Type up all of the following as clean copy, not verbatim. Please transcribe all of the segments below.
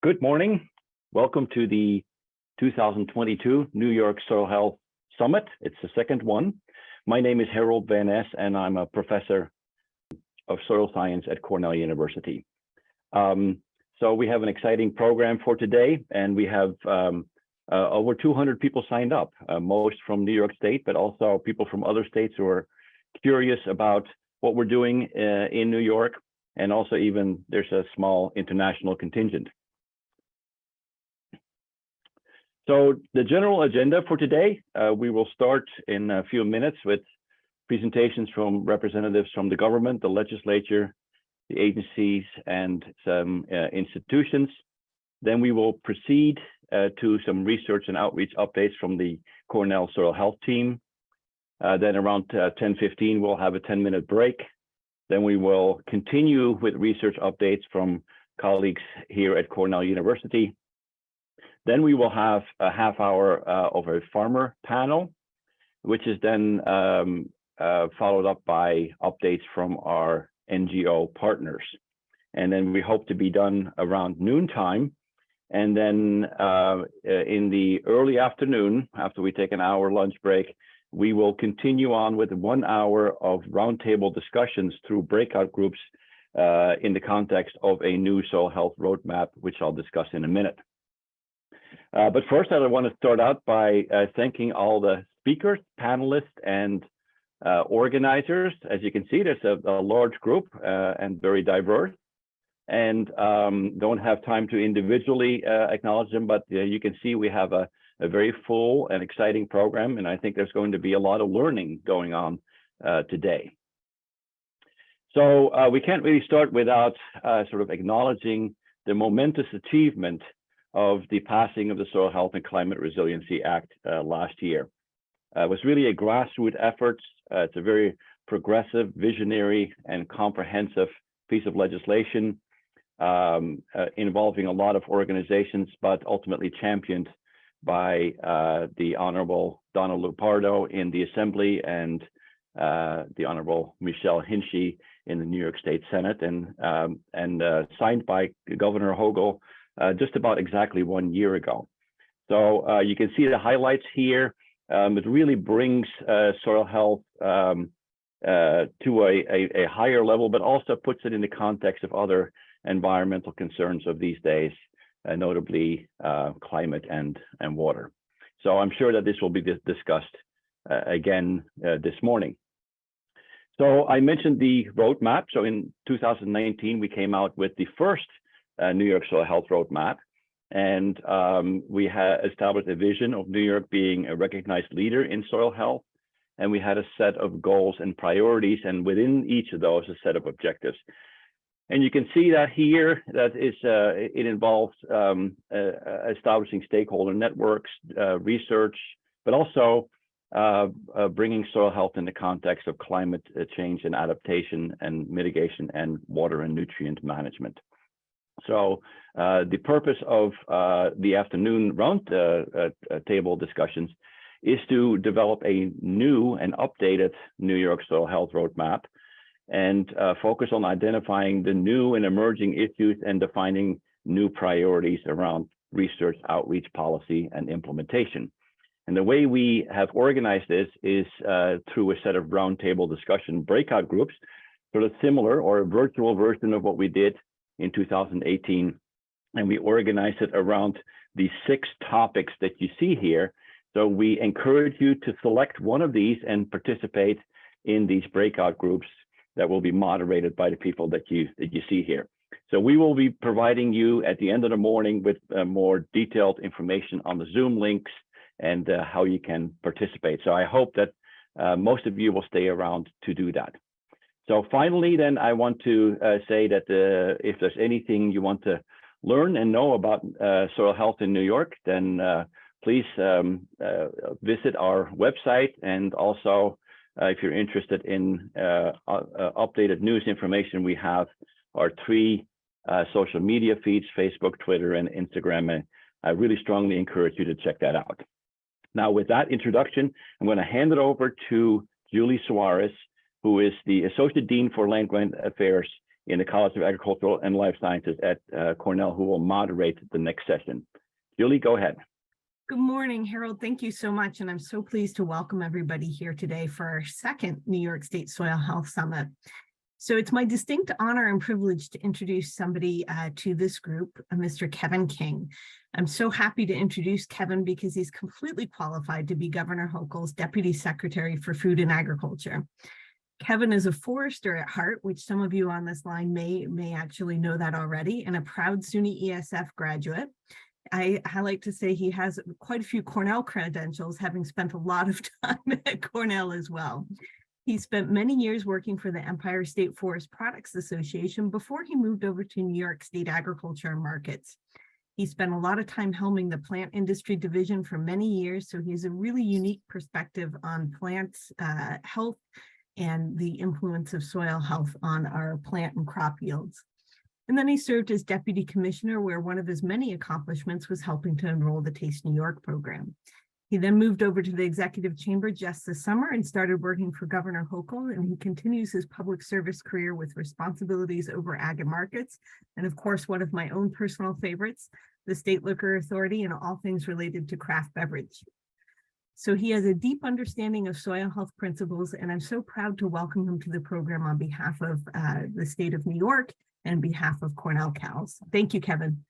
Good morning. Welcome to the 2022 New York Soil Health Summit. It's the second one. My name is Harold Van Ness, and I'm a professor of soil science at Cornell University. So we have an exciting program for today, and we have over 200 people signed up, most from New York State, but also people from other states who are curious about what we're doing in New York, and also even there's a small international contingent. So the general agenda for today, we will start in a few minutes with presentations from representatives from the government, the legislature, the agencies, and some institutions. Then we will proceed to some research and outreach updates from the Cornell Soil Health team. Then around 10:15, we'll have a 10-minute break. Then we will continue with research updates from colleagues here at Cornell University. Then we will have a half hour of a farmer panel, which is then followed up by updates from our NGO partners. And then we hope to be done around noontime. And then in the early afternoon, after we take an hour lunch break, we will continue on with 1 hour of roundtable discussions through breakout groups in the context of a new soil health roadmap, which I'll discuss in a minute. But first, I want to start out by thanking all the speakers, panelists, and organizers. As you can see, there's a large group and very diverse, and don't have time to individually acknowledge them, but you can see we have a very full and exciting program, and I think there's going to be a lot of learning going on today. So we can't really start without sort of acknowledging the momentous achievement of the passing of the Soil Health and Climate Resiliency Act last year. It was really a grassroots effort. It's a very progressive, visionary, and comprehensive piece of legislation involving a lot of organizations, but ultimately championed by the Honorable Donna Lupardo in the Assembly and the Honorable Hinchey in the New York State Senate, and signed by Governor Hochul just about exactly 1 year ago. So you can see the highlights here. It really brings soil health to a higher level, but also puts it in the context of other environmental concerns of these days, notably climate and water. So I'm sure that this will be discussed again this morning. So I mentioned the roadmap. So in 2019, we came out with the first New York Soil Health Roadmap, and we had established a vision of New York being a recognized leader in soil health, and we had a set of goals and priorities, and within each of those, a set of objectives. And you can see that here, that is, it involves establishing stakeholder networks, research, but also bringing soil health in the context of climate change and adaptation and mitigation and water and nutrient management. So the purpose of the afternoon round table discussions is to develop a new and updated New York Soil Health Roadmap and focus on identifying the new and emerging issues and defining new priorities around research, outreach, policy, and implementation. And the way we have organized this is through a set of roundtable discussion breakout groups, sort of similar or a virtual version of what we did in 2018, and we organized it around the 6 topics that you see here. So we encourage you to select one of these and participate in these breakout groups that will be moderated by the people that you see here. So we will be providing you at the end of the morning with more detailed information on the Zoom links and how you can participate. So I hope that most of you will stay around to do that. So finally, then I want to say that if there's anything you want to learn and know about soil health in New York, then please visit our website. And also, if you're interested in updated news information, we have our 3 social media feeds, Facebook, Twitter, and Instagram. And I really strongly encourage you to check that out. Now, with that introduction, I'm going to hand it over to Julie Suarez, who is the Associate Dean for Land Grant Affairs in the College of Agricultural and Life Sciences at Cornell, who will moderate the next session. Julie, go ahead. Good morning, Harold. Thank you so much. And I'm so pleased to welcome everybody here today for our second New York State Soil Health Summit. So it's my distinct honor and privilege to introduce somebody to this group, Mr. Kevin King. I'm so happy to introduce Kevin because he's completely qualified to be Governor Hochul's Deputy Secretary for Food and Agriculture. Kevin is a forester at heart, which some of you on this line may actually know that already, and a proud SUNY ESF graduate. I like to say he has quite a few Cornell credentials, having spent a lot of time at Cornell as well. He spent many years working for the Empire State Forest Products Association before he moved over to New York State Agriculture and Markets. He spent a lot of time helming the plant industry division for many years, so he has a really unique perspective on plants health and the influence of soil health on our plant and crop yields. And then he served as deputy commissioner, where one of his many accomplishments was helping to enroll the Taste New York program. He then moved over to the executive chamber just this summer and started working for Governor Hochul, and he continues his public service career with responsibilities over ag and markets. And of course, one of my own personal favorites, the State Liquor Authority and all things related to craft beverage. So he has a deep understanding of soil health principles, and I'm so proud to welcome him to the program on behalf of the state of New York and behalf of Cornell Cows. Thank you, Kevin.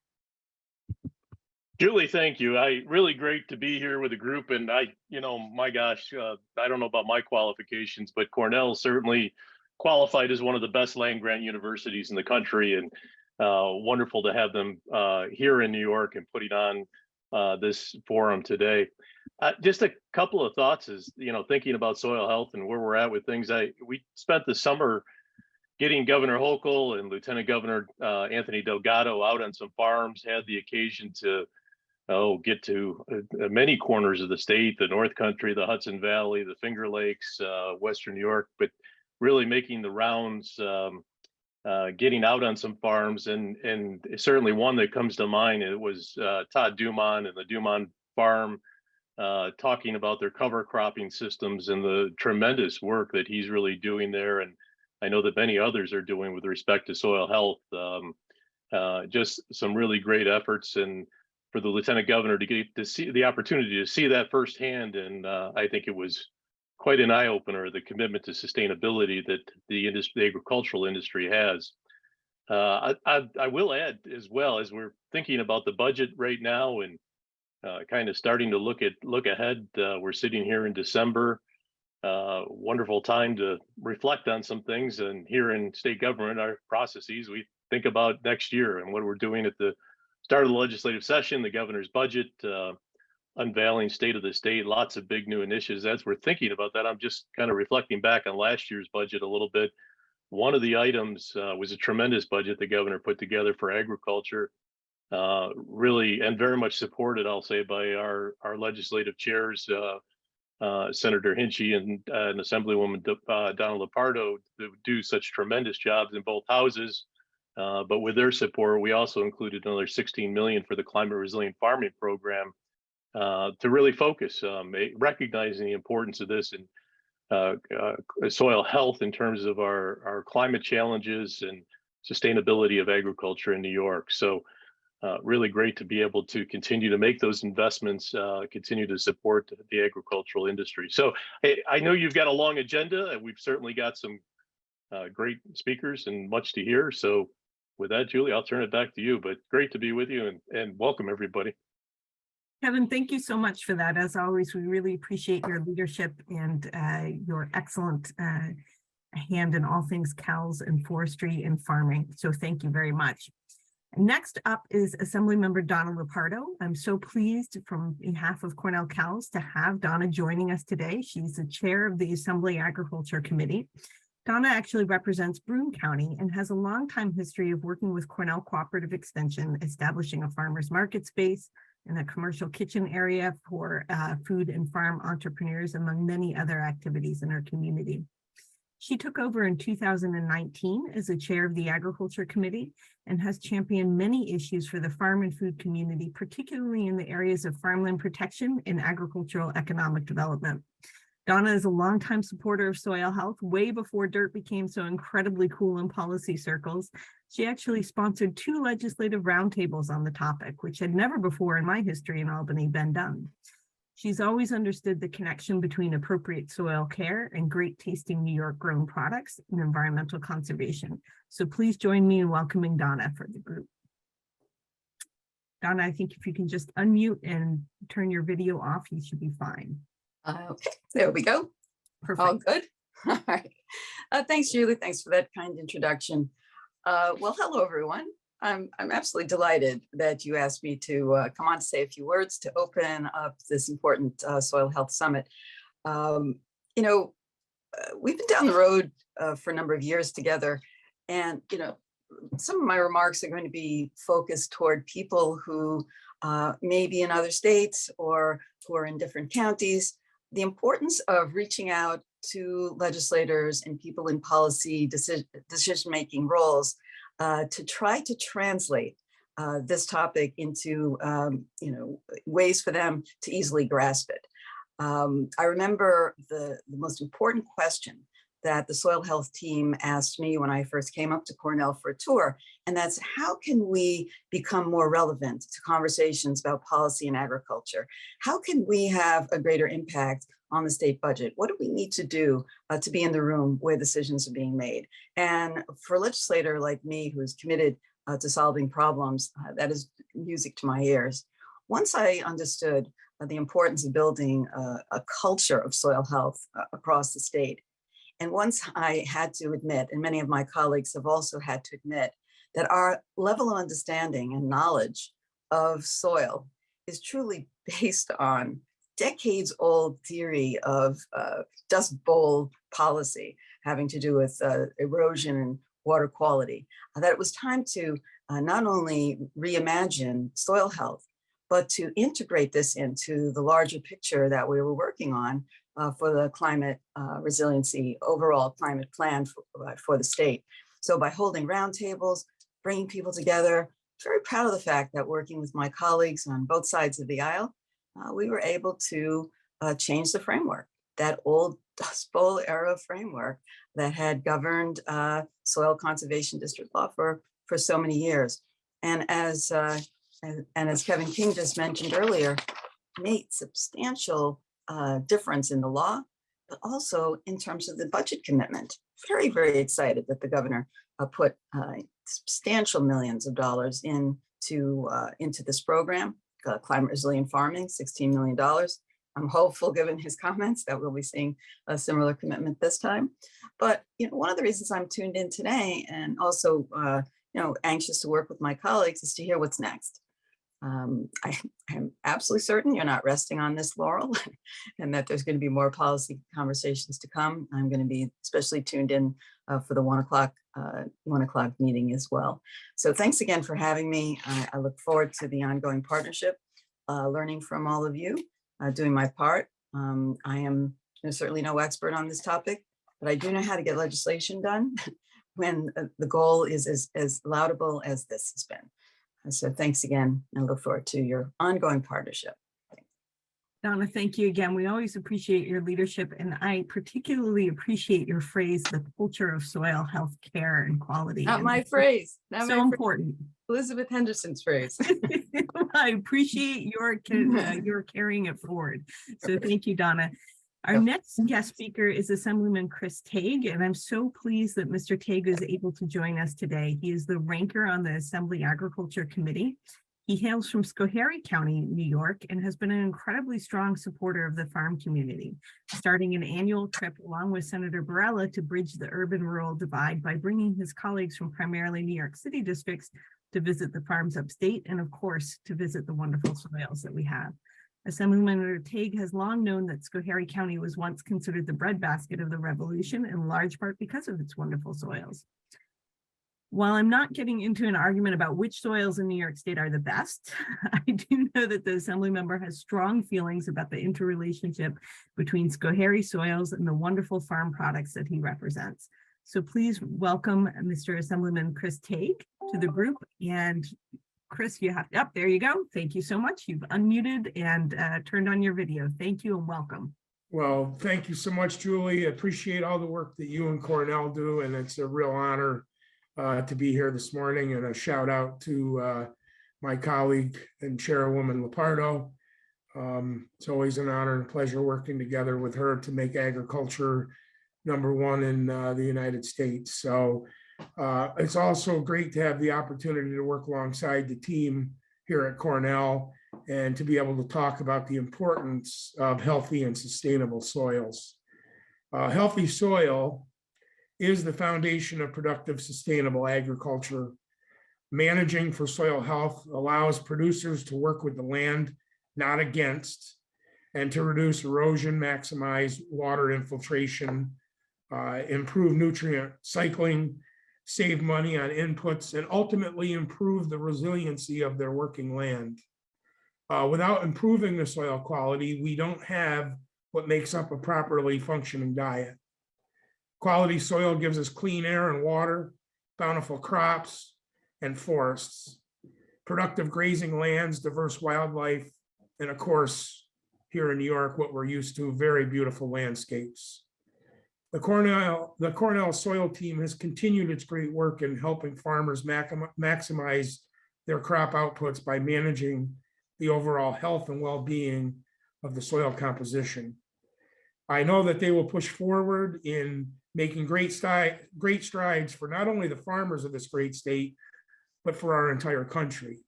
Julie, thank you. Really great to be here with a group, and my gosh, I don't know about my qualifications, but Cornell certainly qualified as one of the best land grant universities in the country, and wonderful to have them here in New York and putting on this forum today. Just a couple of thoughts is, thinking about soil health and where we're at with things. We spent the summer getting Governor Hochul and Lieutenant Governor Anthony Delgado out on some farms, had the occasion to get to many corners of the state, the North Country, the Hudson Valley, the Finger Lakes, Western New York, but really making the rounds, getting out on some farms. And certainly one that comes to mind, it was Todd Dumont and the Dumont farm, talking about their cover cropping systems and the tremendous work that he's really doing there. And I know that many others are doing with respect to soil health. Just some really great efforts, and for the Lieutenant Governor to get to see the opportunity to see that firsthand. And I think it was quite an eye opener, the commitment to sustainability that the agricultural industry has. I will add as well, as we're thinking about the budget right now and kind of starting to look ahead. We're sitting here in December. Wonderful time to reflect on some things, and here in state government, our processes, we think about next year and what we're doing at the start of the legislative session, the governor's budget, unveiling state of the state, lots of big new initiatives. As we're thinking about that, I'm just kind of reflecting back on last year's budget a little bit. One of the items was a tremendous budget the governor put together for agriculture, really, and very much supported, I'll say, by our legislative chairs, Senator Hinchey and Assemblywoman Donna Lupardo, that do such tremendous jobs in both houses. But with their support, we also included another $16 million for the climate resilient farming program to really focus, recognizing the importance of this and soil health in terms of our climate challenges and sustainability of agriculture in New York. So really great to be able to continue to make those investments, continue to support the agricultural industry. So I know you've got a long agenda, and we've certainly got some great speakers and much to hear. So with that, Julie, I'll turn it back to you, but great to be with you, and welcome everybody. Kevin, thank you so much for that. As always, we really appreciate your leadership and your excellent hand in all things cows and forestry and farming. So thank you very much. Next up is Assemblymember Donna Lupardo. I'm so pleased from behalf of Cornell Cows to have Donna joining us today. She's the chair of the Assembly Agriculture Committee. Donna actually represents Broome County and has a long time history of working with Cornell Cooperative Extension, establishing a farmers market space and a commercial kitchen area for food and farm entrepreneurs, among many other activities in our community. She took over in 2019 as the chair of the Agriculture Committee and has championed many issues for the farm and food community, particularly in the areas of farmland protection and agricultural economic development. Donna is a longtime supporter of soil health, way before dirt became so incredibly cool in policy circles. She actually sponsored 2 legislative roundtables on the topic, which had never before in my history in Albany been done. She's always understood the connection between appropriate soil care and great tasting New York grown products and environmental conservation. So please join me in welcoming Donna for the group. Donna, I think if you can just unmute and turn your video off, you should be fine. Okay, there we go. Perfect. All good. All right. Thanks, Julie. Thanks for that kind introduction. Well, hello, everyone. I'm absolutely delighted that you asked me to come on to say a few words to open up this important Soil Health Summit. You know, we've been down the road for a number of years together, and, you know, some of my remarks are going to be focused toward people who may be in other states or who are in different counties. The importance of reaching out to legislators and people in policy decision-making roles to try to translate this topic into you know, ways for them to easily grasp it. I remember the most important question that the soil health team asked me when I first came up to Cornell for a tour, and that's how can we become more relevant to conversations about policy and agriculture? How can we have a greater impact on the state budget? What do we need to do to be in the room where decisions are being made? And for a legislator like me, who's committed to solving problems, that is music to my ears. Once I understood the importance of building a culture of soil health across the state, and once I had to admit, and many of my colleagues have also had to admit, that our level of understanding and knowledge of soil is truly based on decades-old theory of dust bowl policy having to do with erosion and water quality, that it was time to not only reimagine soil health, but to integrate this into the larger picture that we were working on for the climate resiliency, overall climate plan for the state. So by holding roundtables, bringing people together, very proud of the fact that working with my colleagues on both sides of the aisle, we were able to change the framework, that old Dust Bowl era framework that had governed soil conservation district law for so many years. And as Kevin King just mentioned earlier, made substantial difference in the law, but also in terms of the budget commitment. Very, very excited that the governor put substantial millions of dollars into this program, climate resilient farming, $16 million. I'm hopeful, given his comments, that we'll be seeing a similar commitment this time. But you know, one of the reasons I'm tuned in today, and also you know, anxious to work with my colleagues, is to hear what's next. I am absolutely certain you're not resting on this laurel and that there's going to be more policy conversations to come. I'm going to be especially tuned in for the 1 o'clock meeting as well. So thanks again for having me. I look forward to the ongoing partnership, learning from all of you, doing my part. I am certainly no expert on this topic, but I do know how to get legislation done when the goal is as laudable as this has been. So thanks again, and look forward to your ongoing partnership. Donna, thank you again. We always appreciate your leadership, and I particularly appreciate your phrase, the culture of soil health care and quality. Not my phrase. Not so my important. Elizabeth Henderson's phrase. I appreciate your carrying it forward. So thank you, Donna. Our next guest speaker is Assemblyman Chris Tague, and I'm so pleased that Mr. Tague is able to join us today. He is the ranker on the Assembly Agriculture Committee. He hails from Schoharie County, New York, and has been an incredibly strong supporter of the farm community, starting an annual trip along with Senator Barella to bridge the urban-rural divide by bringing his colleagues from primarily New York City districts to visit the farms upstate, and of course, to visit the wonderful soils that we have. Assemblymember Tague has long known that Schoharie County was once considered the breadbasket of the revolution, in large part because of its wonderful soils. While I'm not getting into an argument about which soils in New York State are the best, I do know that the Assemblymember has strong feelings about the interrelationship between Schoharie soils and the wonderful farm products that he represents. So please welcome Mr. Assemblyman Chris Tague to the group. And Chris, you have, there you go. Thank you so much. You've unmuted and turned on your video. Thank you and welcome. Well, thank you so much, Julie. I appreciate all the work that you and Cornell do, and it's a real honor to be here this morning. And a shout out to my colleague and Chairwoman Lupardo. It's always an honor and pleasure working together with her to make agriculture #1 in the United States. So it's also great to have the opportunity to work alongside the team here at Cornell and to be able to talk about the importance of healthy and sustainable soils. Healthy soil is the foundation of productive, sustainable agriculture. Managing for soil health allows producers to work with the land, not against, and to reduce erosion, maximize water infiltration, improve nutrient cycling, save money on inputs, and ultimately improve the resiliency of their working land. Without improving the soil quality, we don't have what makes up a properly functioning diet. Quality soil gives us clean air and water, bountiful crops and forests, productive grazing lands, diverse wildlife, and of course, here in New York, what we're used to, very beautiful landscapes. The Cornell soil team has continued its great work in helping farmers maximize their crop outputs by managing the overall health and well-being of the soil composition. I know that they will push forward in making great strides for not only the farmers of this great state, but for our entire country.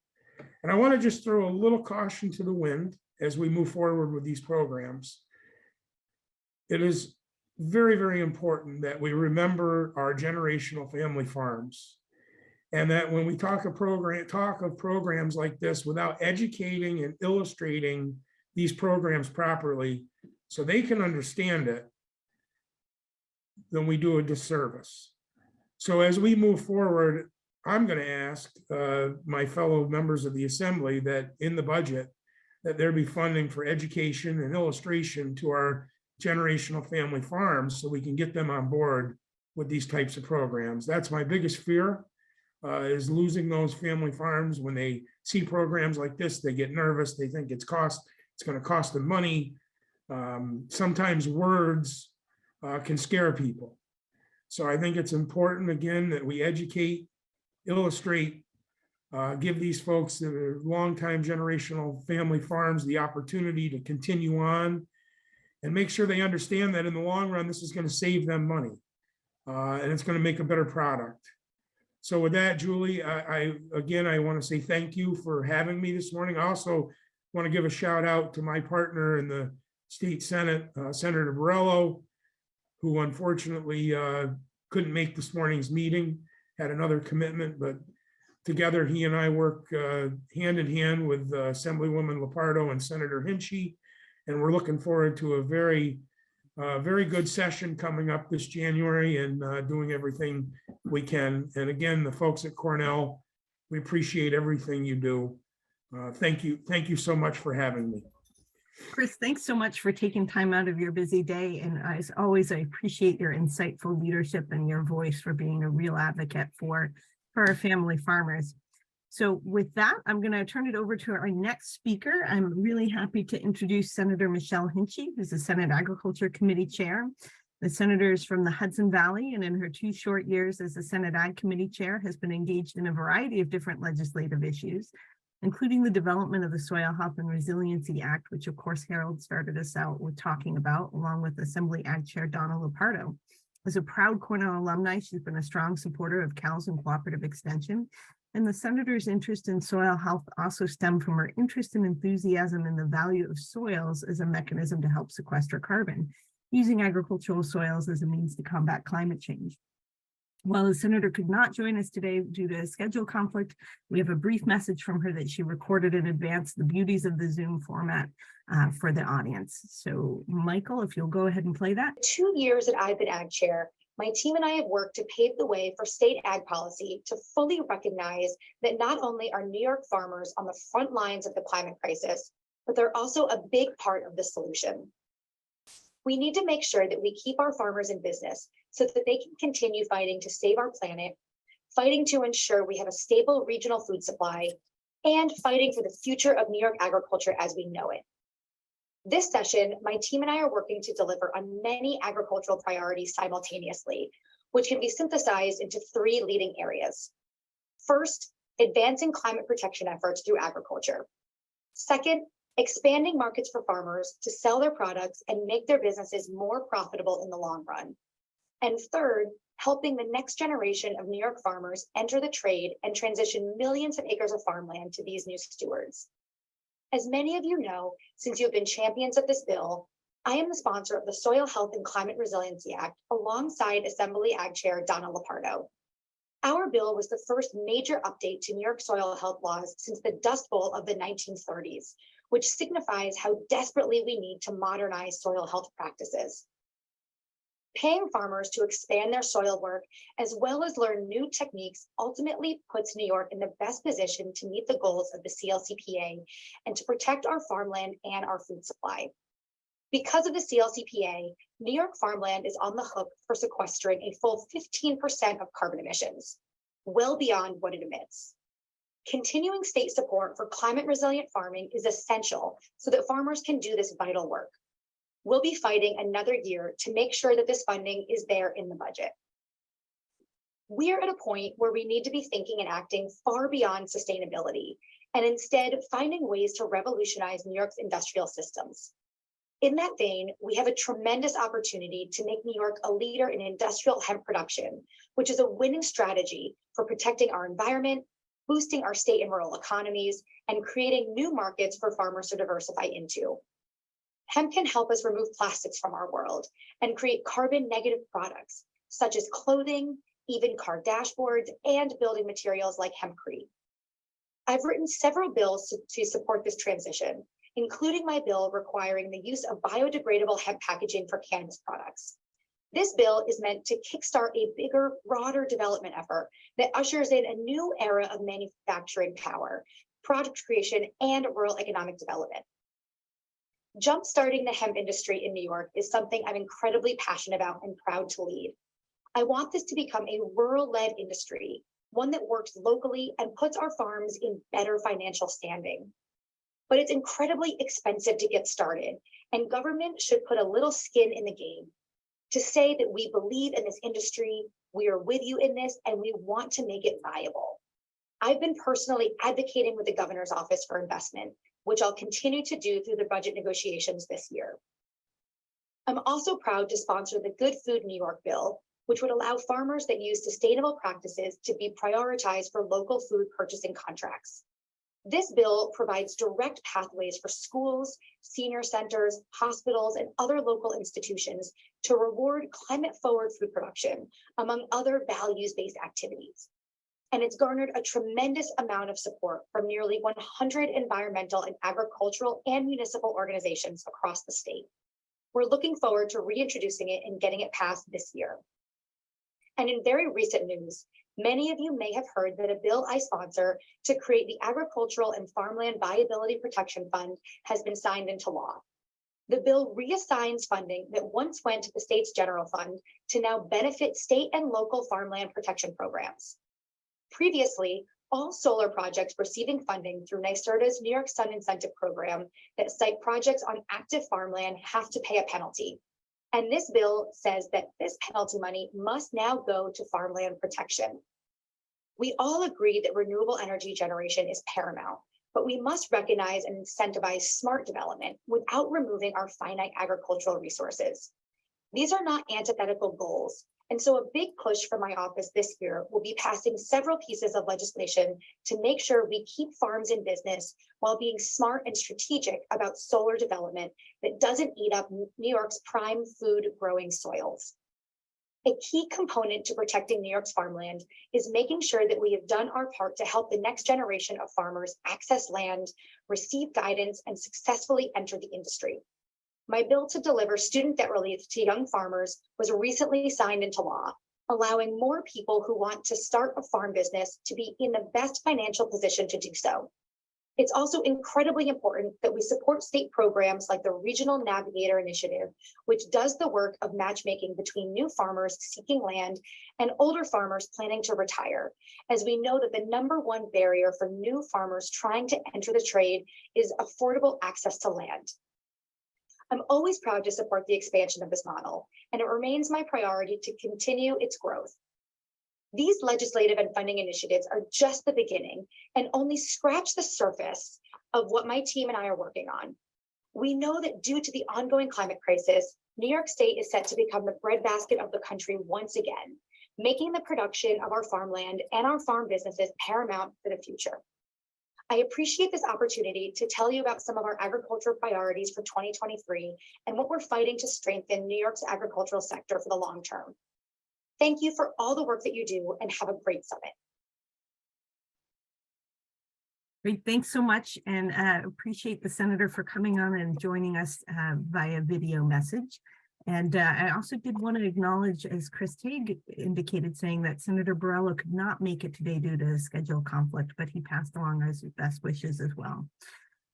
And I want to just throw a little caution to the wind as we move forward with these programs. It is very, very important that we remember our generational family farms. And that when we talk of programs like this, without educating and illustrating these programs properly so they can understand it, then we do a disservice. So as we move forward, I'm going to ask my fellow members of the Assembly that in the budget, that there be funding for education and illustration to our generational family farms so we can get them on board with these types of programs. That's my biggest fear. Is losing those family farms. When they see programs like this, they get nervous. They think it's going to cost them money. Sometimes words can scare people. So I think it's important, again, that we educate, illustrate, give these folks that are longtime generational family farms the opportunity to continue on and make sure they understand that in the long run, this is going to save them money and it's going to make a better product. So with that, Julie, I want to say thank you for having me this morning. I also want to give a shout out to my partner in the state Senate, Senator Borrello, who unfortunately couldn't make this morning's meeting, had another commitment, but together he and I work hand in hand with Assemblywoman Lupardo and Senator Hinchey, and we're looking forward to a very good session coming up this January and doing everything we can. And again, the folks at Cornell, we appreciate everything you do. Thank you. Thank you so much for having me. Chris, thanks so much for taking time out of your busy day. And as always, I appreciate your insightful leadership and your voice for being a real advocate for our family farmers. So with that, I'm going to turn it over to our next speaker. I'm really happy to introduce Senator Michelle Hinchey, who's the Senate Agriculture Committee Chair. The senator is from the Hudson Valley, and in her 2 short years as the Senate Ag Committee Chair has been engaged in a variety of different legislative issues, including the development of the Soil Health and Resiliency Act, which of course Harold started us out with talking about, along with Assembly Ag Chair Donna Lupardo. As a proud Cornell alumni, she's been a strong supporter of cows and cooperative extension. And the senator's interest in soil health also stemmed from her interest and enthusiasm in the value of soils as a mechanism to help sequester carbon, using agricultural soils as a means to combat climate change. While the senator could not join us today due to a schedule conflict, we have a brief message from her that she recorded in advance, the beauties of the Zoom format for the audience. So Michael, if you'll go ahead and play that. 2 years that I've been Ag Chair, my team and I have worked to pave the way for state ag policy to fully recognize that not only are New York farmers on the front lines of the climate crisis, but they're also a big part of the solution. We need to make sure that we keep our farmers in business so that they can continue fighting to save our planet, fighting to ensure we have a stable regional food supply, and fighting for the future of New York agriculture as we know it. This session, my team and I are working to deliver on many agricultural priorities simultaneously, which can be synthesized into 3 leading areas. First, advancing climate protection efforts through agriculture. Second, expanding markets for farmers to sell their products and make their businesses more profitable in the long run. And third, helping the next generation of New York farmers enter the trade and transition millions of acres of farmland to these new stewards. As many of you know, since you have been champions of this bill, I am the sponsor of the Soil Health and Climate Resiliency Act alongside Assembly Ag Chair Donna Lupardo. Our bill was the first major update to New York soil health laws since the Dust Bowl of the 1930s, which signifies how desperately we need to modernize soil health practices. Paying farmers to expand their soil work, as well as learn new techniques, ultimately puts New York in the best position to meet the goals of the CLCPA and to protect our farmland and our food supply. Because of the CLCPA, New York farmland is on the hook for sequestering a full 15% of carbon emissions, well beyond what it emits. Continuing state support for climate resilient farming is essential so that farmers can do this vital work. We'll be fighting another year to make sure that this funding is there in the budget. We are at a point where we need to be thinking and acting far beyond sustainability, and instead finding ways to revolutionize New York's industrial systems. In that vein, we have a tremendous opportunity to make New York a leader in industrial hemp production, which is a winning strategy for protecting our environment, boosting our state and rural economies, and creating new markets for farmers to diversify into. Hemp can help us remove plastics from our world and create carbon negative products, such as clothing, even car dashboards, and building materials like hempcrete. I've written several bills to support this transition, including my bill requiring the use of biodegradable hemp packaging for cannabis products. This bill is meant to kickstart a bigger, broader development effort that ushers in a new era of manufacturing power, product creation, and rural economic development. Jumpstarting the hemp industry in New York is something I'm incredibly passionate about and proud to lead. I want this to become a rural-led industry, one that works locally and puts our farms in better financial standing. But it's incredibly expensive to get started, and government should put a little skin in the game to say that we believe in this industry, we are with you in this, and we want to make it viable. I've been personally advocating with the governor's office for investment, which I'll continue to do through the budget negotiations this year. I'm also proud to sponsor the Good Food New York bill, which would allow farmers that use sustainable practices to be prioritized for local food purchasing contracts. This bill provides direct pathways for schools, senior centers, hospitals, and other local institutions to reward climate-forward food production, among other values-based activities. And it's garnered a tremendous amount of support from nearly 100 environmental and agricultural and municipal organizations across the state. We're looking forward to reintroducing it and getting it passed this year. And in very recent news, many of you may have heard that a bill I sponsor to create the Agricultural and Farmland Viability Protection Fund has been signed into law. The bill reassigns funding that once went to the state's general fund to now benefit state and local farmland protection programs. Previously, all solar projects receiving funding through NYSERDA's New York Sun Incentive Program that site projects on active farmland have to pay a penalty. And this bill says that this penalty money must now go to farmland protection. We all agree that renewable energy generation is paramount, but we must recognize and incentivize smart development without removing our finite agricultural resources. These are not antithetical goals. And so a big push for my office this year will be passing several pieces of legislation to make sure we keep farms in business while being smart and strategic about solar development that doesn't eat up New York's prime food growing soils. A key component to protecting New York's farmland is making sure that we have done our part to help the next generation of farmers access land, receive guidance, and successfully enter the industry. My bill to deliver student debt relief to young farmers was recently signed into law, allowing more people who want to start a farm business to be in the best financial position to do so. It's also incredibly important that we support state programs like the Regional Navigator Initiative, which does the work of matchmaking between new farmers seeking land and older farmers planning to retire, as we know that the #1 barrier for new farmers trying to enter the trade is affordable access to land. I'm always proud to support the expansion of this model, and it remains my priority to continue its growth. These legislative and funding initiatives are just the beginning and only scratch the surface of what my team and I are working on. We know that due to the ongoing climate crisis, New York State is set to become the breadbasket of the country once again, making the production of our farmland and our farm businesses paramount for the future. I appreciate this opportunity to tell you about some of our agricultural priorities for 2023 and what we're fighting to strengthen New York's agricultural sector for the long term. Thank you for all the work that you do, and have a great summit. Great, thanks so much, and appreciate the Senator for coming on and joining us via video message. And I also did want to acknowledge, as Chris Tague indicated, saying that Senator Borrello could not make it today due to schedule conflict, but he passed along his best wishes as well.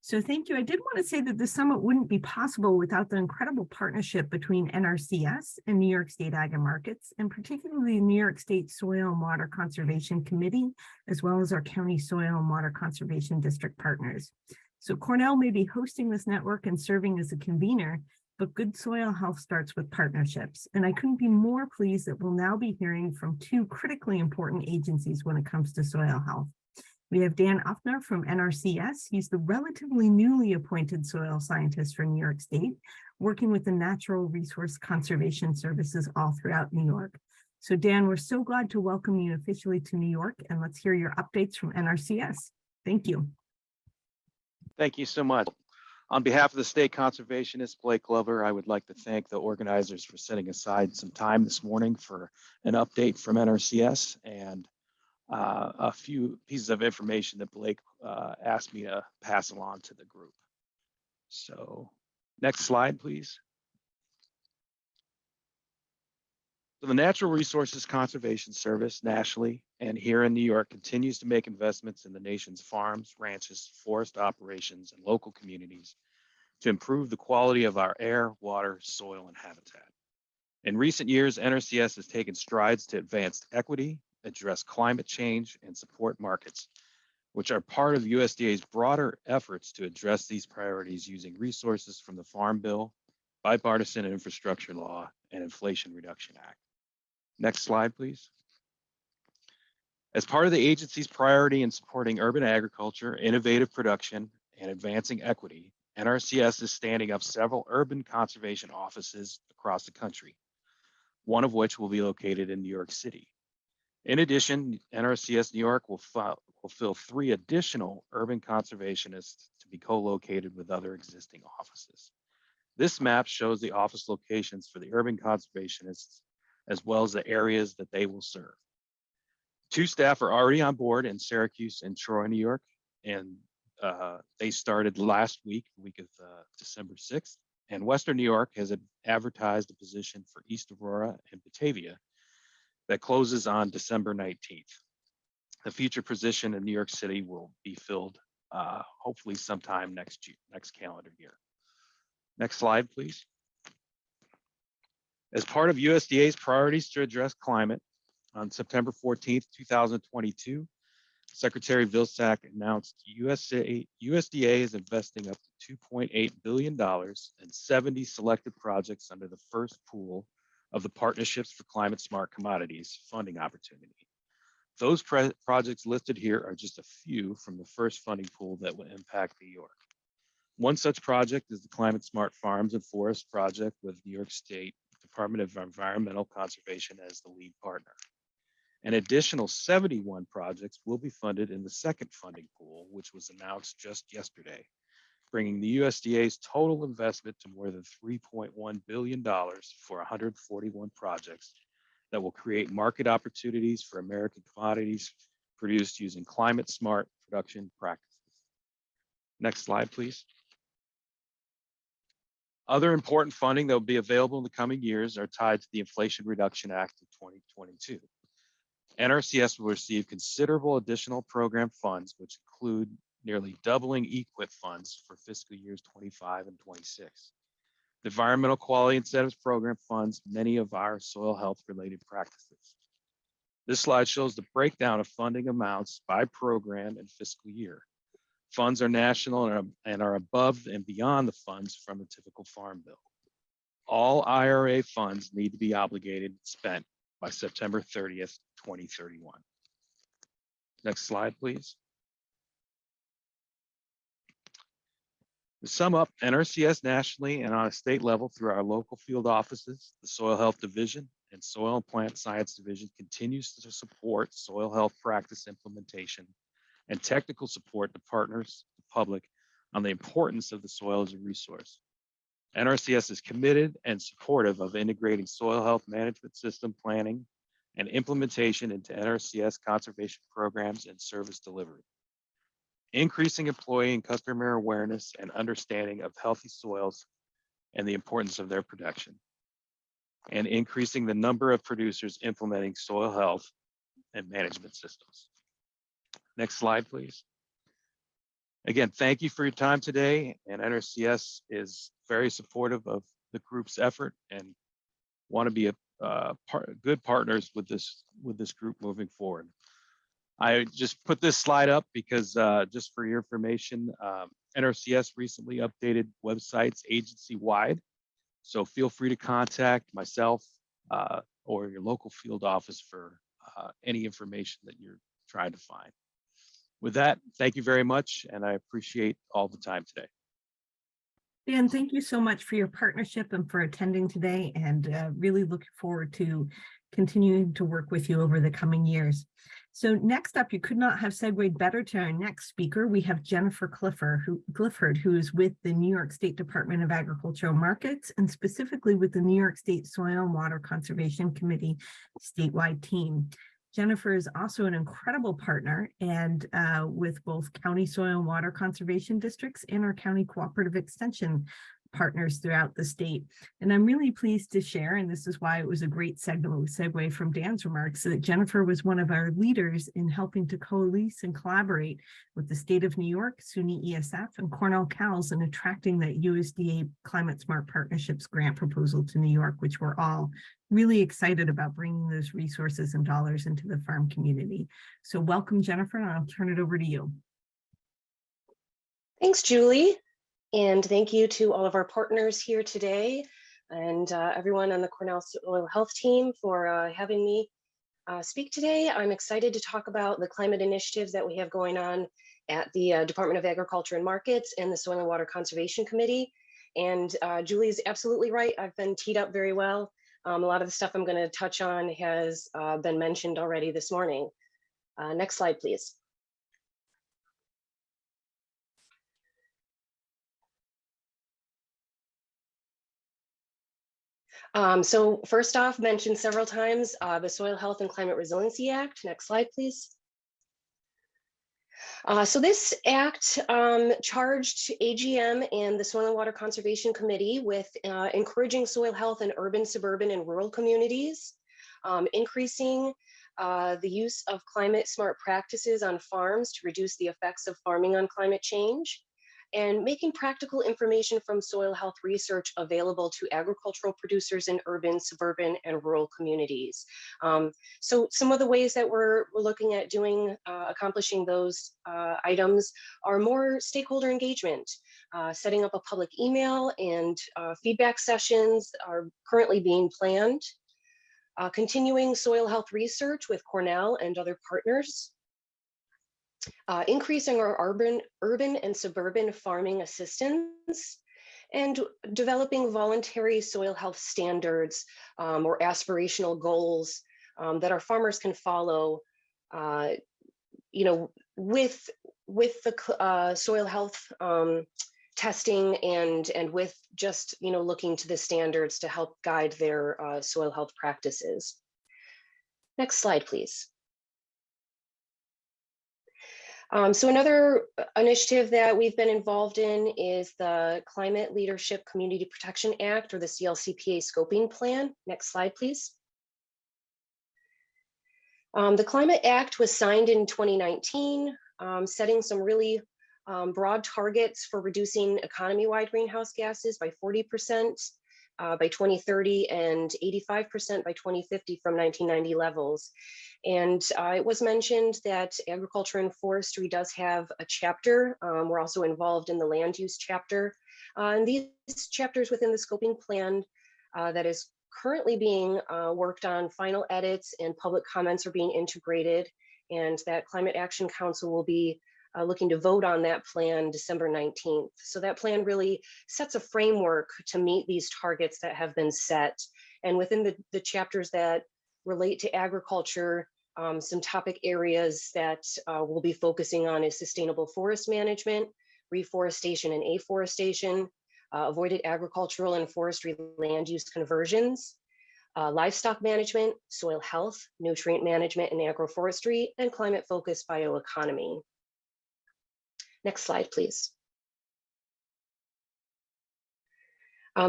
So thank you. I did want to say that the summit wouldn't be possible without the incredible partnership between NRCS and New York State Ag and Markets, and particularly the New York State Soil and Water Conservation Committee, as well as our County Soil and Water Conservation District partners. So Cornell may be hosting this network and serving as a convener, but good soil health starts with partnerships. And I couldn't be more pleased that we'll now be hearing from two critically important agencies when it comes to soil health. We have Dan Uffner from NRCS. He's the relatively newly appointed soil scientist for New York State, working with the Natural Resource Conservation Services all throughout New York. So Dan, we're so glad to welcome you officially to New York, and let's hear your updates from NRCS. Thank you. Thank you so much. On behalf of the state conservationist, Blake Glover, I would like to thank the organizers for setting aside some time this morning for an update from NRCS and a few pieces of information that Blake asked me to pass along to the group. So next slide, please. So the Natural Resources Conservation Service nationally and here in New York continues to make investments in the nation's farms, ranches, forest operations, and local communities to improve the quality of our air, water, soil, and habitat. In recent years, NRCS has taken strides to advance equity, address climate change, and support markets, which are part of USDA's broader efforts to address these priorities using resources from the Farm Bill, Bipartisan Infrastructure Law, and Inflation Reduction Act. Next slide, please. As part of the agency's priority in supporting urban agriculture, innovative production, and advancing equity, NRCS is standing up several urban conservation offices across the country, one of which will be located in New York City. In addition, NRCS New York will fill 3 additional urban conservationists to be co-located with other existing offices. This map shows the office locations for the urban conservationists, as well as the areas that they will serve. 2 staff are already on board in Syracuse and Troy, New York, and they started last week, the week of December 6th. And Western New York has advertised a position for East Aurora and Batavia that closes on December 19th. The future position in New York City will be filled hopefully sometime next calendar year. Next slide, please. As part of USDA's priorities to address climate, on September 14th, 2022, Secretary Vilsack announced USDA is investing up to $2.8 billion in 70 selected projects under the first pool of the Partnerships for Climate Smart Commodities funding opportunity. Those projects listed here are just a few from the first funding pool that will impact New York. One such project is the Climate Smart Farms and Forests project with New York State Department of Environmental Conservation as the lead partner. An additional 71 projects will be funded in the second funding pool, which was announced just yesterday, bringing the USDA's total investment to more than $3.1 billion for 141 projects that will create market opportunities for American commodities produced using climate smart production practices. Next slide, please. Other important funding that will be available in the coming years are tied to the Inflation Reduction Act of 2022. NRCS will receive considerable additional program funds, which include nearly doubling EQIP funds for fiscal years 25 and 26. The Environmental Quality Incentives Program funds many of our soil health related practices. This slide shows the breakdown of funding amounts by program and fiscal year. Funds are national and are above and beyond the funds from a typical farm bill. All IRA funds need to be obligated and spent by September 30th, 2031. Next slide, please. To sum up, NRCS nationally and on a state level through our local field offices, the Soil Health Division and Soil and Plant Science Division continues to support soil health practice implementation and technical support to partners, the public, on the importance of the soil as a resource. NRCS is committed and supportive of integrating soil health management system planning and implementation into NRCS conservation programs and service delivery. Increasing employee and customer awareness and understanding of healthy soils and the importance of their protection, and increasing the number of producers implementing soil health and management systems. Next slide, please. Again, thank you for your time today, and NRCS is very supportive of the group's effort and want to be good partners with this group moving forward. I just put this slide up because just for your information, NRCS recently updated websites agency-wide. So feel free to contact myself or your local field office for any information that you're trying to find. With that, thank you very much, and I appreciate all the time today. Dan, thank you so much for your partnership and for attending today, and really looking forward to continuing to work with you over the coming years. So next up, you could not have segued better to our next speaker. We have Jennifer Clifford, who is with the New York State Department of Agricultural Markets, and specifically with the New York State Soil and Water Conservation Committee statewide team. Jennifer is also an incredible partner and with both county soil and water conservation districts and our county cooperative extension partners throughout the state. And I'm really pleased to share, and this is why it was a great segue from Dan's remarks, that Jennifer was one of our leaders in helping to coalesce and collaborate with the state of New York, SUNY ESF, and Cornell CALS in attracting that USDA Climate Smart Partnerships grant proposal to New York, which we're all really excited about bringing those resources and dollars into the farm community. So welcome, Jennifer, and I'll turn it over to you. Thanks, Julie. And thank you to all of our partners here today and everyone on the Cornell Soil Health team for having me speak today. I'm excited to talk about the climate initiatives that we have going on at the Department of Agriculture and Markets and the Soil and Water Conservation Committee. And Julie is absolutely right. I've been teed up very well. A lot of the stuff I'm going to touch on has been mentioned already this morning. Next slide, please. So first off, mentioned several times, the Soil Health and Climate Resiliency Act. Next slide, please. So this act charged AGM and the Soil and Water Conservation Committee with encouraging soil health in urban, suburban, and rural communities, increasing the use of climate smart practices on farms to reduce the effects of farming on climate change, and making practical information from soil health research available to agricultural producers in urban, suburban, and rural communities. So some of the ways that we're looking at accomplishing those items are more stakeholder engagement. Setting up a public email and feedback sessions are currently being planned. Continuing soil health research with Cornell and other partners. Increasing our urban and suburban farming assistance, and developing voluntary soil health standards or aspirational goals that our farmers can follow, with the soil health testing and with just looking to the standards to help guide their soil health practices. Next slide, please. So another initiative that we've been involved in is the Climate Leadership Community Protection Act, or the CLCPA scoping plan. Next slide, please. The Climate Act was signed in 2019, setting some really broad targets for reducing economy-wide greenhouse gases by 40% by 2030 and 85% by 2050 from 1990 levels. And it was mentioned that agriculture and forestry does have a chapter. We're also involved in the land use chapter. And these chapters within the scoping plan that is currently being worked on, final edits and public comments are being integrated, and that Climate Action Council will be looking to vote on that plan December 19th. So that plan really sets a framework to meet these targets that have been set. And within the chapters that relate to agriculture, some topic areas that we'll be focusing on is sustainable forest management, reforestation and afforestation, avoided agricultural and forestry land use conversions, livestock management, soil health, nutrient management and agroforestry, and climate-focused bioeconomy. Next slide, please.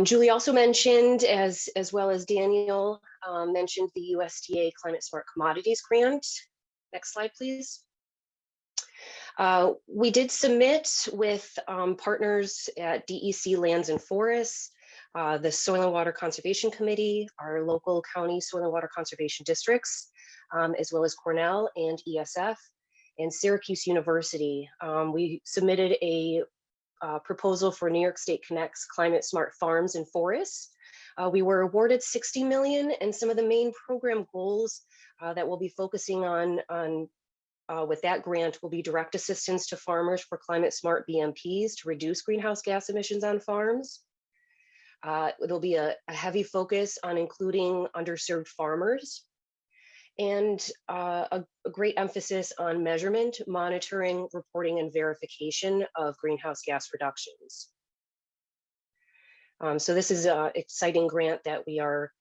Julie also mentioned, as well as Daniel, mentioned the USDA Climate Smart Commodities Grant. Next slide, please. We did submit with partners at DEC Lands and Forests, the Soil and Water Conservation Committee, our local county soil and water conservation districts, as well as Cornell and ESF, and Syracuse University. We submitted a proposal for New York State Connect's Climate Smart Farms and Forests. We were awarded $60 million, and some of the main program goals that we'll be focusing on with that grant will be direct assistance to farmers for climate smart BMPs to reduce greenhouse gas emissions on farms. There'll be a heavy focus on including underserved farmers, and a great emphasis on measurement, monitoring, reporting, and verification of greenhouse gas reductions. So this is an exciting grant that we are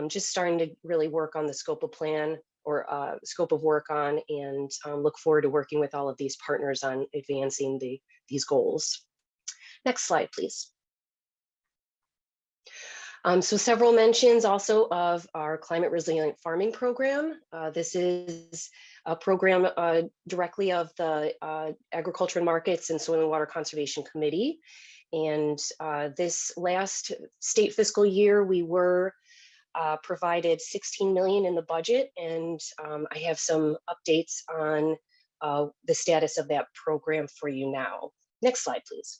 just starting to really work on the scope of plan or scope of work on, and look forward to working with all of these partners on advancing these goals. Next slide, please. So several mentions also of our climate resilient farming program. This is a program directly of the Agriculture and Markets and Soil and Water Conservation Committee. And this last state fiscal year, we were provided $16 million in the budget, and I have some updates on the status of that program for you now. Next slide, please.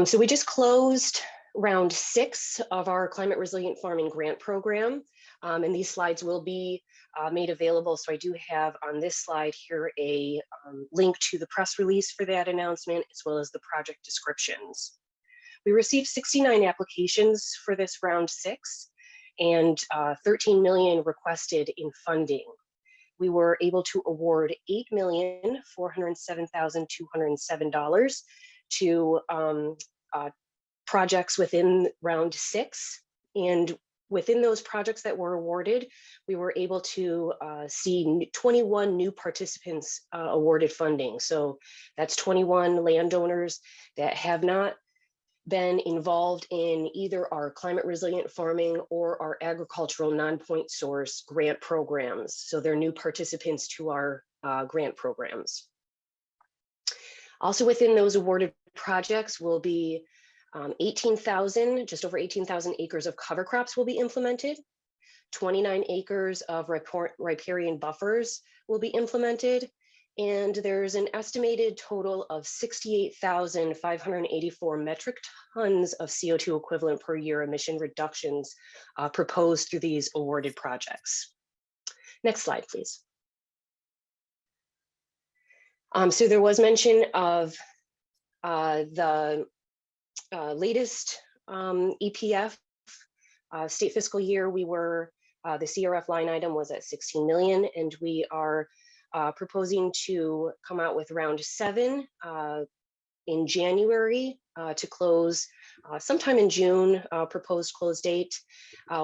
So we just closed round 6 of our Climate Resilient Farming Grant Program, and these slides will be made available. So I do have on this slide here a link to the press release for that announcement, as well as the project descriptions. We received 69 applications for this round 6, and 13 million requested in funding. We were able to award $8,407,207 to projects within round 6. And within those projects that were awarded, we were able to see 21 new participants awarded funding. So that's 21 landowners that have not been involved in either our climate resilient farming or our agricultural non-point source grant programs. So they're new participants to our grant programs. Also within those awarded projects will be just over 18,000 acres of cover crops will be implemented. 29 acres of riparian buffers will be implemented. And there's an estimated total of 68,584 metric tons of CO2 equivalent per year emission reductions proposed through these awarded projects. Next slide, please. So there was mention of the latest EPF state fiscal year. We were, the CRF line item was at 16 million, and we are proposing to come out with round 7 in January to close sometime in June, proposed close date,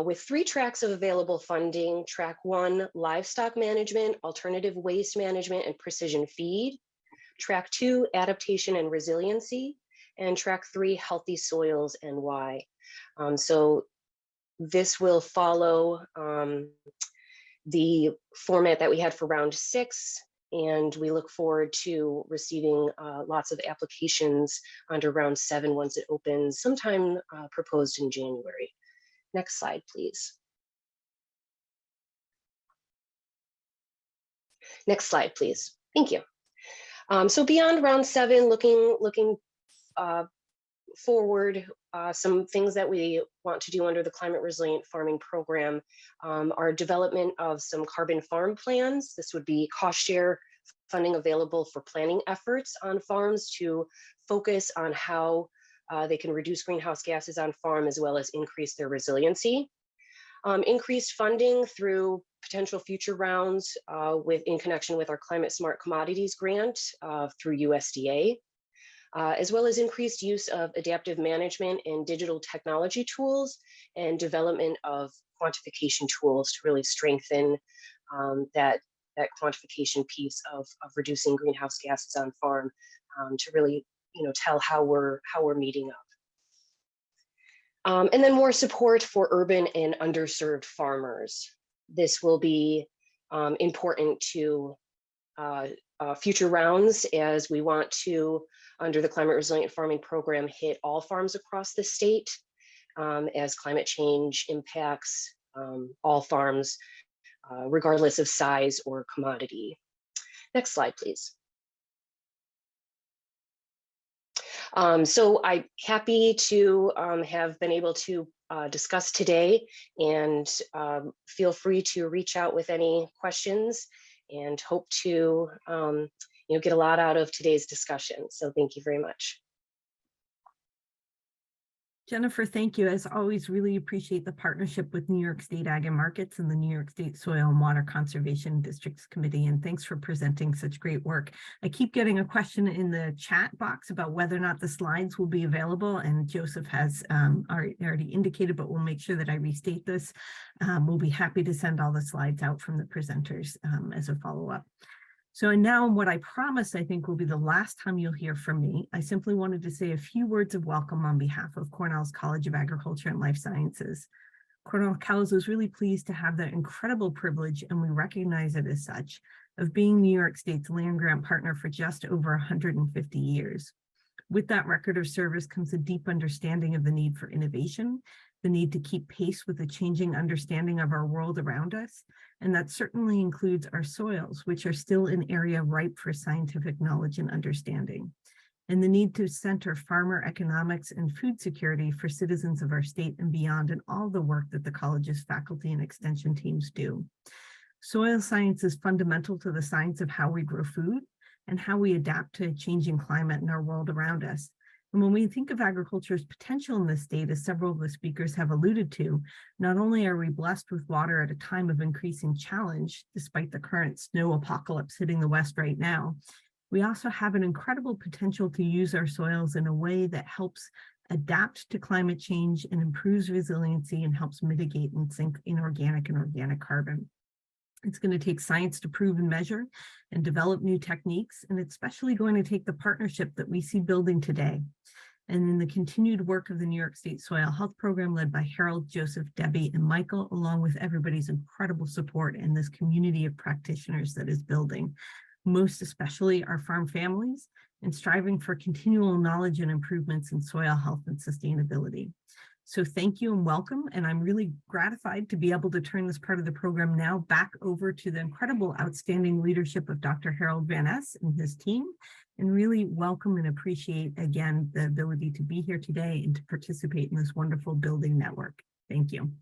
with 3 tracks of available funding. Track 1, livestock management, alternative waste management, and precision feed. Track 2, adaptation and resiliency. And track 3, healthy soils and why. So this will follow the format that we had for round 6. And we look forward to receiving lots of applications under round 7 once it opens, sometime proposed in January. Next slide, please. Next slide, please. Thank you. So beyond round 7, looking forward, some things that we want to do under the Climate Resilient Farming Program are development of some carbon farm plans. This would be cost share funding available for planning efforts on farms to focus on how they can reduce greenhouse gases on farm as well as increase their resiliency. Increased funding through potential future rounds in connection with our Climate Smart Commodities grant through USDA. As well as increased use of adaptive management and digital technology tools and development of quantification tools to really strengthen that quantification piece of reducing greenhouse gases on farm to really tell how we're meeting up. And then more support for urban and underserved farmers. This will be important to future rounds as we want to, under the Climate Resilient Farming Program, hit all farms across the state as climate change impacts all farms, regardless of size or commodity. Next slide, please. So I'm happy to have been able to discuss today, and feel free to reach out with any questions, and hope to get a lot out of today's discussion. So thank you very much. Jennifer, thank you. As always, really appreciate the partnership with New York State Ag and Markets and the New York State Soil and Water Conservation Districts Committee, and thanks for presenting such great work. I keep getting a question in the chat box about whether or not the slides will be available, and Joseph has already indicated, but we'll make sure that I restate this. We'll be happy to send all the slides out from the presenters as a follow-up. So now what I promise I think will be the last time you'll hear from me. I simply wanted to say a few words of welcome on behalf of Cornell's College of Agriculture and Life Sciences. Cornell Cows is really pleased to have the incredible privilege, and we recognize it as such, of being New York State's land grant partner for just over 150 years. With that record of service comes a deep understanding of the need for innovation, the need to keep pace with the changing understanding of our world around us, and that certainly includes our soils, which are still an area ripe for scientific knowledge and understanding, and the need to center farmer economics and food security for citizens of our state and beyond, and all the work that the college's faculty and extension teams do. Soil science is fundamental to the science of how we grow food and how we adapt to a changing climate in our world around us. And when we think of agriculture's potential in this state, as several of the speakers have alluded to, not only are we blessed with water at a time of increasing challenge, despite the current snow apocalypse hitting the West right now, we also have an incredible potential to use our soils in a way that helps adapt to climate change and improves resiliency and helps mitigate and sink inorganic and organic carbon. It's going to take science to prove and measure and develop new techniques, and it's especially going to take the partnership that we see building today. And in the continued work of the New York State Soil Health Program led by Harold, Joseph, Debbie, and Michael, along with everybody's incredible support in this community of practitioners that is building, most especially our farm families, and striving for continual knowledge and improvements in soil health and sustainability. So thank you and welcome, and I'm really gratified to be able to turn this part of the program now back over to the incredible, outstanding leadership of Dr. Harold Van Ness and his team, and really welcome and appreciate again the ability to be here today and to participate in this wonderful building network. Thank you.